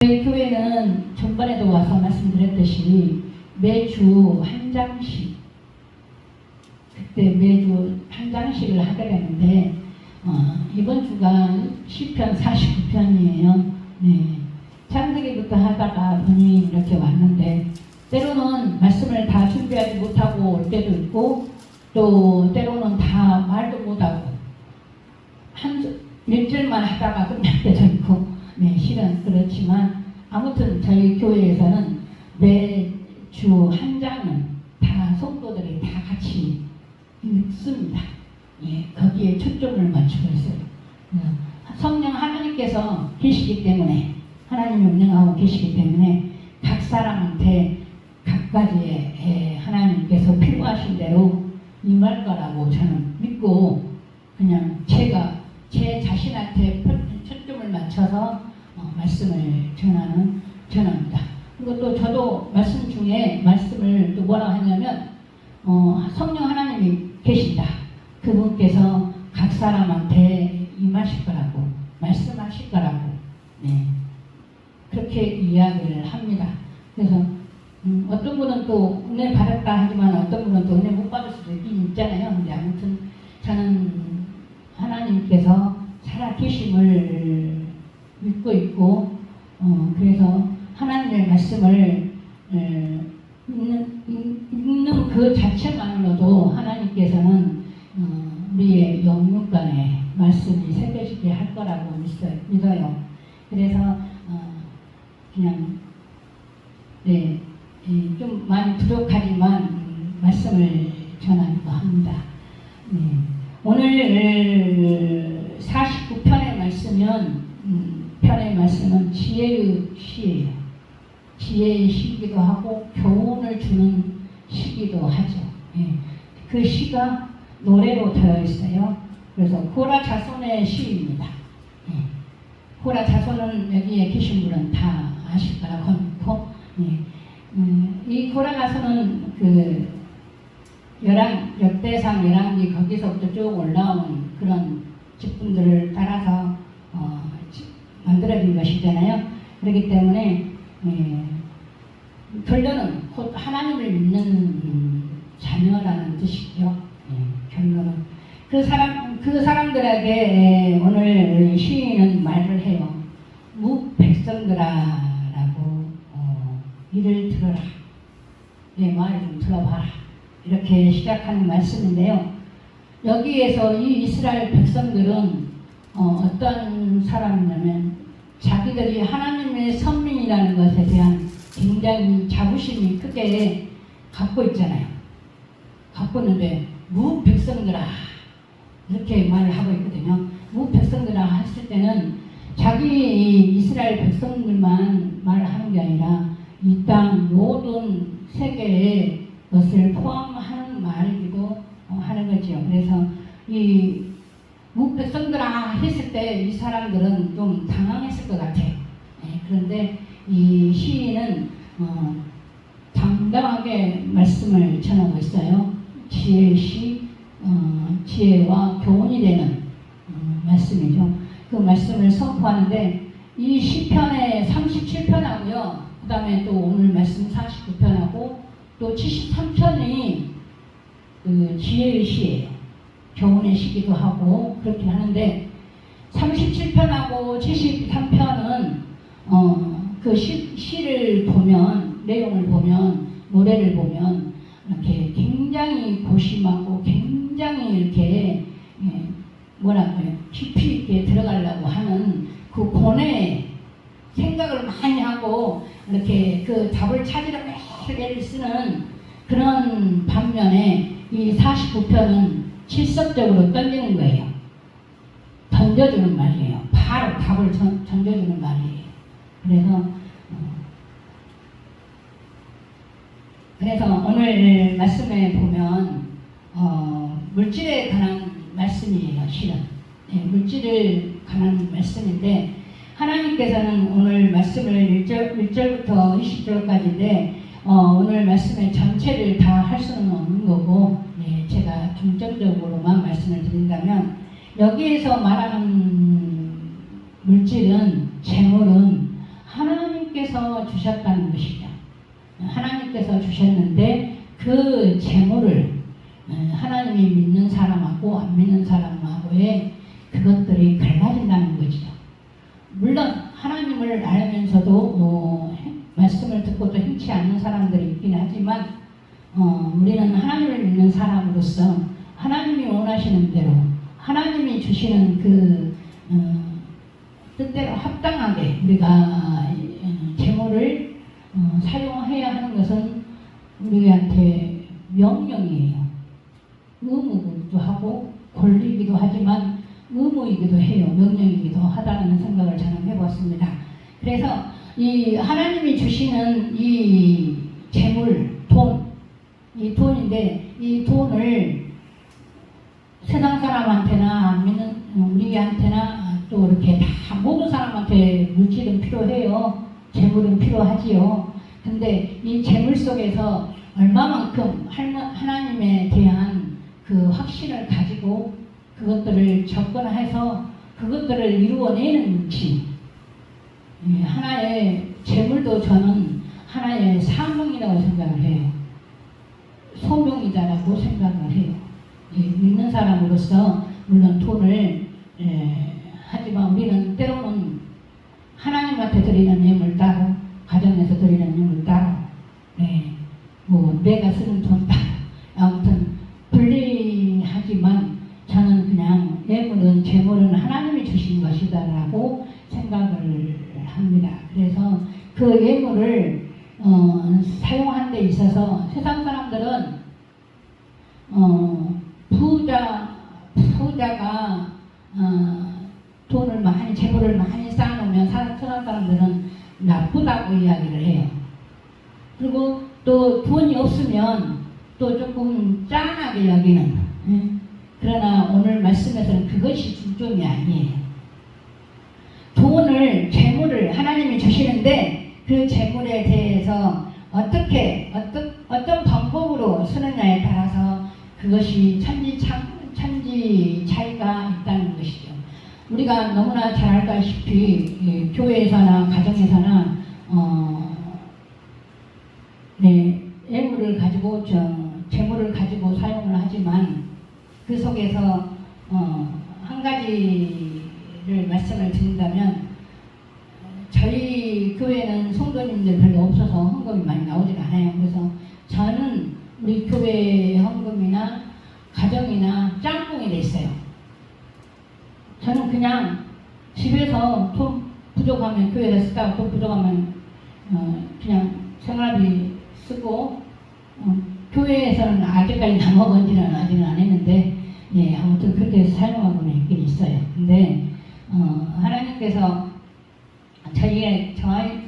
저희 교회는 전번에도 와서 말씀드렸듯이 매주 한 장씩, 그때 매주 한 장씩을 하게 되는데 이번 주가 시편 49편이에요. 네. 창세기부터 하다가 분이 이렇게 왔는데 때로는 말씀을 다 준비하지 못하고 올 때도 있고 또 때로는 다 말도 못하고 한 일절만 하다가 끝날 때도 있고 네, 실은 그렇지만 아무튼 저희 교회에서는 매주 한 장은 다 성도들이 다 같이 읽습니다. 예, 거기에 초점을 맞추고 있어요. 성령 하나님께서 계시기 때문에 하나님이 운행하고 계시기 때문에 각 사람한테 각가지의 하나님께서 필요하신 대로 임할 거라고 저는 믿고 그냥 제가 제 자신한테 초점을 맞춰서 말씀을 전합니다. 그리고 또 저도 말씀 중에 말씀을 또 뭐라고 하냐면 성령 하나님이 계신다. 그분께서 각 사람한테 임하실 거라고 말씀하실 거라고 네. 그렇게 이야기를 합니다. 그래서 어떤 분은 또 은혜 받았다 하지만 어떤 분은 또 은혜 못 받을 수도 있잖아요. 근데 아무튼 저는 하나님께서 살아계심을 믿고 있고 그래서 하나님의 말씀을 읽는 그 자체만으로도 하나님께서는 우리의 영육간에 말씀이 새겨지게 할 거라고 믿어요. 그래서 그냥 네, 좀 많이 부족하지만 말씀을 전하려고 합니다. 네. 오늘 49편의 말씀은 지혜의 시예요. 지혜의 시기도 하고 교훈을 주는 시기도 하죠. 예. 그 시가 노래로 되어 있어요. 그래서 고라 자손의 시입니다. 예. 고라 자손은 여기에 계신 분은 다 아실 거라고 믿고 예. 이 고라 자손은 그 역대상 열왕기 거기서부터 쭉 올라온 그런 직분들을 따라서 만들어진 것이잖아요. 그렇기 때문에 결론은 곧 하나님을 믿는 자녀라는 뜻이죠. 결론은 그 사람들에게 오늘 시인은 말을 해요. 백성들아라고 이를 들어라. 내 말을 좀 들어봐라. 이렇게 시작하는 말씀인데요. 여기에서 이 이스라엘 백성들은 어떤 사람이냐면 자기들이 하나님의 선민이라는 것에 대한 굉장히 자부심이 크게 갖고 있잖아요. 갖고 있는데 백성들아 이렇게 말을 하고 있거든요. 백성들아 했을 때는 자기 이스라엘 백성들만 말을 하는 게 아니라 이 땅 모든 세계의 것을 포함하는 말이기도 하는 거죠. 그래서 이 백성들아 했을 때 이 사람들은 좀 당황했을 것 같아요. 그런데 이 시인은 당당하게 말씀을 전하고 있어요. 지혜의 시, 지혜와 교훈이 되는 말씀이죠. 그 말씀을 선포하는데 이 시편의 37편하고요. 그 다음에 또 오늘 말씀 49편하고 또 73편이 그 지혜의 시예요. 교훈의 시기도 하고 그렇긴 하는데 37편하고 73편은 그 시를 보면 내용을 보면 노래를 보면 이렇게 굉장히 고심하고 굉장히 이렇게 뭐랄까요 깊이 있게 들어가려고 하는 그 고뇌에 생각을 많이 하고 이렇게 그 답을 찾으려고 애를 쓰는 그런 반면에 이 49편은 실습적으로 던지는 거예요. 던져주는 말이에요. 바로 답을 던져주는 말이에요. 그래서 오늘 말씀에 보면 물질에 관한 말씀이에요. 실은 물질을 관한 말씀인데 하나님께서는 오늘 말씀을 1절부터 20절까지인데 오늘 말씀의 전체를 다 할 수는 없는 거고 제가 중점적으로만 말씀을 드린다면 여기에서 말하는 물질은 재물은 하나님께서 주셨다는 것이죠. 하나님께서 주셨는데 그 재물을 하나님이 믿는 사람하고 안 믿는 사람하고의 그것들이 갈라진다는 거죠. 물론 하나님을 알면서도 말씀을 듣고도 행치 않는 사람들이 있긴 하지만 우리는 하나님을 믿는 사람으로서 하나님이 원하시는 대로 하나님이 주시는 그 뜻대로 합당하게 우리가 재물을 사용해야 하는 것은 우리한테 명령이에요. 의무기도 하고 권리이기도 하지만 의무이기도 해요. 명령이기도 하다는 생각을 저는 해봤습니다. 그래서 이 하나님이 주시는 이 재물, 이 돈인데 이 돈을 세상 사람한테나 안 믿는 우리한테나 또 이렇게 다 모든 사람한테 물질은 필요해요. 재물은 필요하지요. 근데 이 재물 속에서 얼마만큼 하나님에 대한 그 확신을 가지고 그것들을 접근해서 그것들을 이루어내는지 하나의 재물도 저는 하나의 사명이라고 생각을 해요. 소명이다라고 생각을 해요. 믿는 사람으로서 물론 돈을 하지만 우리는 때로는 하나님한테 드리는 예물 따로 가정에서 드리는 예물 따로 뭐 내가 쓰는 돈 따로 아무튼 분리하지만 저는 그냥 예물은 재물은 하나님이 주신 것이다라고 생각을 합니다. 그래서 그 예물을 사용하는 데 있어서 세상 사람들은 부자가 돈을 많이 재물을 많이 쌓아놓으면 세상 사람들은 나쁘다고 이야기를 해요. 그리고 또 돈이 없으면 또 조금 짠하게 여기는 그러나 오늘 말씀에서는 그것이 중점이 아니에요. 돈을 재물을 하나님이 주시는데 그 재물에 대해서 어떤 방법으로 쓰느냐에 따라서 그것이 천지 차이가 있다는 것이죠. 우리가 너무나 잘 알다시피 교회에서나 가정에서나 예물을 가지고 재물을 가지고 사용을 하지만 그 속에서 한 가지를 말씀을 드린다면 저희 교회는 성도님들 별로 없어서 헌금이 많이 나오질 않아요. 그래서 저는 우리 교회 헌금이나 가정이나 짬뽕이 됐어요. 저는 그냥 집에서 돈 부족하면 교회에다 쓰다가 돈 부족하면 그냥 생활비 쓰고 교회에서는 아직까지 남아건지는 아직은 안 했는데 아무튼 그렇게 사용하고는 있긴 있어요. 근데 하나님께서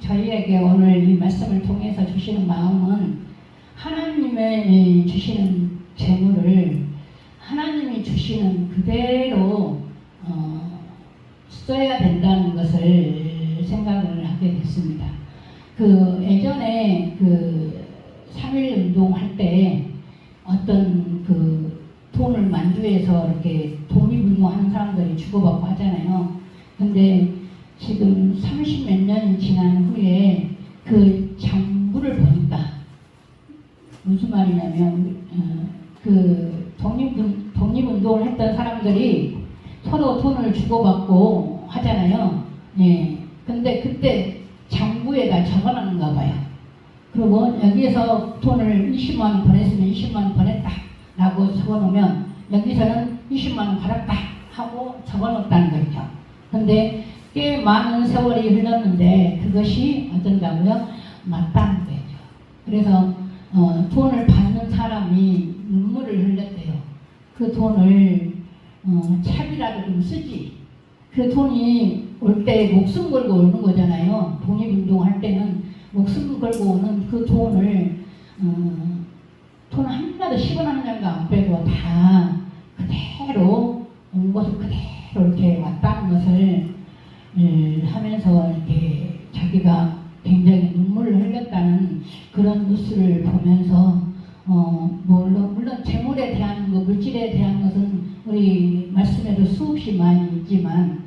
저희에게 오늘 이 말씀을 통해서 주시는 마음은 하나님의 주시는 재물을 하나님이 주시는 그대로 써야 된다는 것을 생각을 하게 됐습니다. 예전에 3.1 운동할 때 어떤 돈을 만주해서 이렇게 독립운동하는 사람들이 주고받고 하잖아요. 근데 지금 30몇 년이 지난 후에 그 장부를 보니까 무슨 말이냐면 독립운동을 했던 사람들이 서로 돈을 주고받고 하잖아요. 근데 그때 장부에다 적어놨는가 봐요. 그리고 여기에서 돈을 20만 원 보냈으면 20만 원 보냈다 라고 적어놓으면 여기서는 20만 원 받았다 하고 적어놓았다는 거죠. 근데 꽤 많은 세월이 흘렀는데 그것이 어쩐다고요? 맞다는 거죠. 그래서 돈을 받는 사람이 눈물을 흘렸대요. 그 돈을 차비라도 좀 쓰지. 그 돈이 올 때 목숨 걸고 오는 거잖아요. 독립운동할 때는 목숨 걸고 오는 그 돈을 돈 하나도 10원 한 장도 안 빼고 다 그대로 온 것을 그대로 이렇게 왔다는 것을 하면서 이렇게 자기가 굉장히 눈물을 흘렸다는 그런 뉴스를 보면서 물론 재물에 대한 거, 물질에 대한 것은 우리 말씀에도 수없이 많이 있지만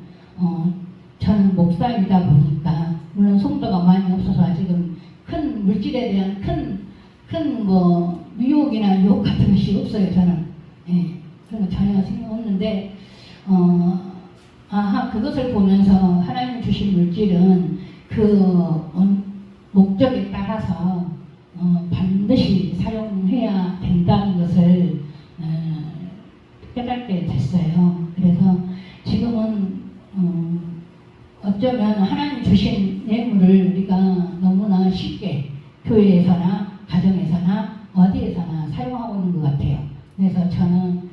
저는 목사이다 보니까 물론 송도가 많이 없어서 아직은 큰 물질에 대한 큰 뭐 유혹이나 유혹 같은 것이 없어요. 저는 그런 거 전혀 생각 없는데 그것을 보면서 하나님 주신 물질은 그 목적에 따라서 반드시 사용해야 된다는 것을 깨닫게 됐어요. 그래서 지금은 어쩌면 하나님 주신 예물을 우리가 너무나 쉽게 교회에서나 가정에서나 어디에서나 사용하고 있는 것 같아요. 그래서 저는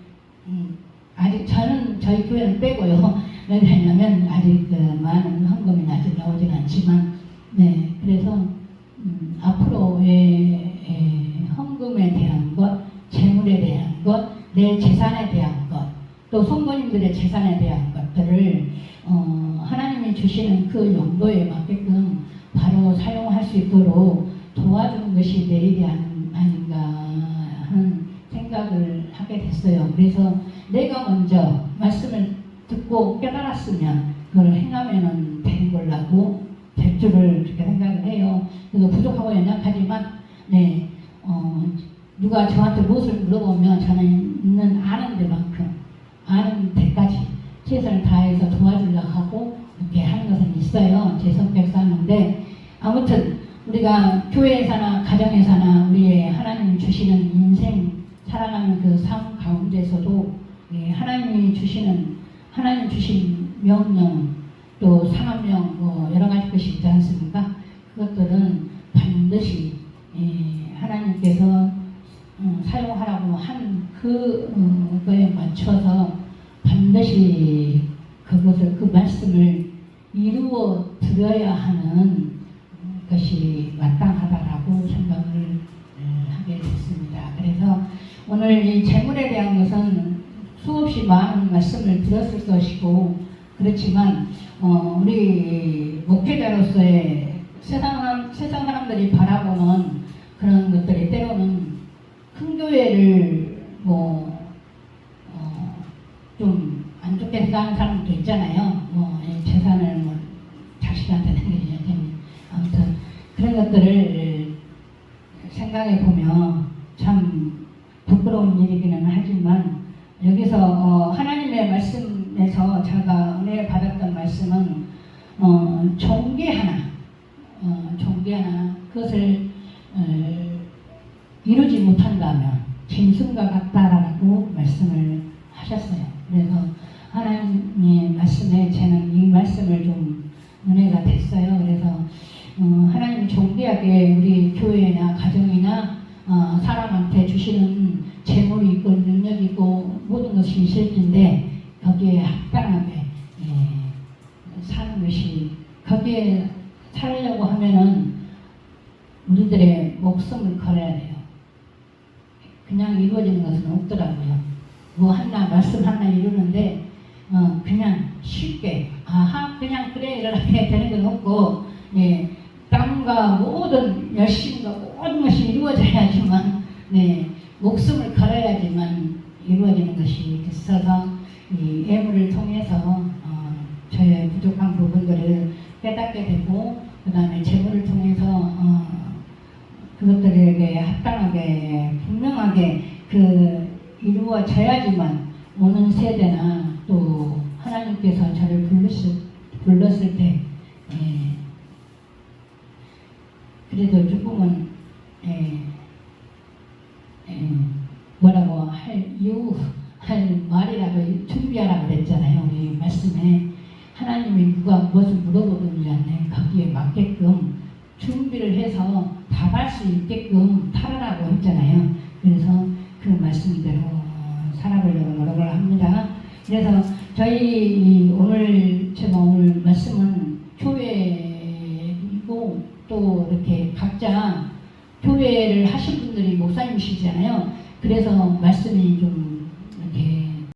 아직 저는 저희 교회는 빼고요. 왜냐하면 아직 많은 헌금이 아직 나오진 않지만 그래서 앞으로의 헌금에 대한 것, 재물에 대한 것, 내 재산에 대한 것, 또 성도님들의 재산에 대한 것들을 하나님이 주시는 그 용도에 맞게끔 바로 사용할 수 있도록 도와주는 것이 내 일이 아닌가 하는 생각을 하게 됐어요. 그래서 내가 먼저 말씀을 듣고 깨달았으면 그걸 행하면 되는 걸라고 될 줄을 그렇게 생각을 해요. 그래서 부족하고 연약하지만 누가 저한테 무엇을 물어보면 저는 아는 데만큼 아는 데까지 최선을 다해서 도와주려고 하고 이렇게 하는 것은 있어요. 제 성격상인데 아무튼 우리가 교회에서나 가정에서나 우리의 하나님 주시는 인생 살아가는 그 삶 가운데서도 하나님 주신 명령 또 상업명 뭐 여러 가지 것이 있지 않습니까? 그것들은 반드시 하나님께서 사용하라고 한 그거에 맞춰서 반드시 그 말씀을 이루어 드려야 하는 것이 마땅하다라고 생각을 하게 됐습니다. 그래서 오늘 이 재물에 대한 것은 수없이 많은 말씀을 드렸을 것이고 그렇지만 우리 목회자로서의 세상 사람들이 바라보는 그런 것들이 때로는 큰 교회를 좀 안 좋게 생각하는 사람도 있잖아요. 재산을 자식한테 남겨야지. 아무튼 그런 것들을 생각해 보면 참 부끄러운 일이기는 하지만 여기서 하나님의 말씀에서 제가 은혜 받았던 말씀은 종기 하나 그것을 이루지 못한다면 짐승과 같다라고 말씀을 하셨어요. 그래서 하나님의 말씀에 저는 이 말씀을 좀 은혜가 됐어요. 그래서 하나님이 존귀하게 우리 교회나 가정이나 사람한테 주시는 재물이 있고 능력이 있고 모든 것이 있을 텐데 거기에 합당하게 사는 것이 거기에 살려고 하면은 우리들의 목숨을 걸어야 돼요. 그냥 이루어지는 것은 없더라고요. 말씀 하나 이루는데 그냥 쉽게 그냥 그래 이렇게 되는 건 없고 땀과 모든 열심과 모든 것이 이루어져야지만 목숨을 걸어야지만 이루어지는 것이 있어서 이 예물을 통해서 저의 부족한 부분들을 깨닫게 되고 그 다음에 재물을 통해서 그것들에게 합당하게 분명하게 이루어져야지만 오는 세대나 또 하나님께서 저를 불렀을 때 그래도 조금은 뭐라고 할 말이라도 준비하라고 그랬잖아요. 우리 말씀에 하나님이 누가 무엇을 물어보든지 안에 거기에 맞게끔 준비를 해서 답할 수 있게끔 살아라고 했잖아요. 그래서 그 말씀대로 살아보려고 노력을 합니다. 그래서 저희 제가 오늘 말씀은 교회이고 또 이렇게 각자 교회를 하신 분들이 목사님이시잖아요. 그래서 말씀이 좀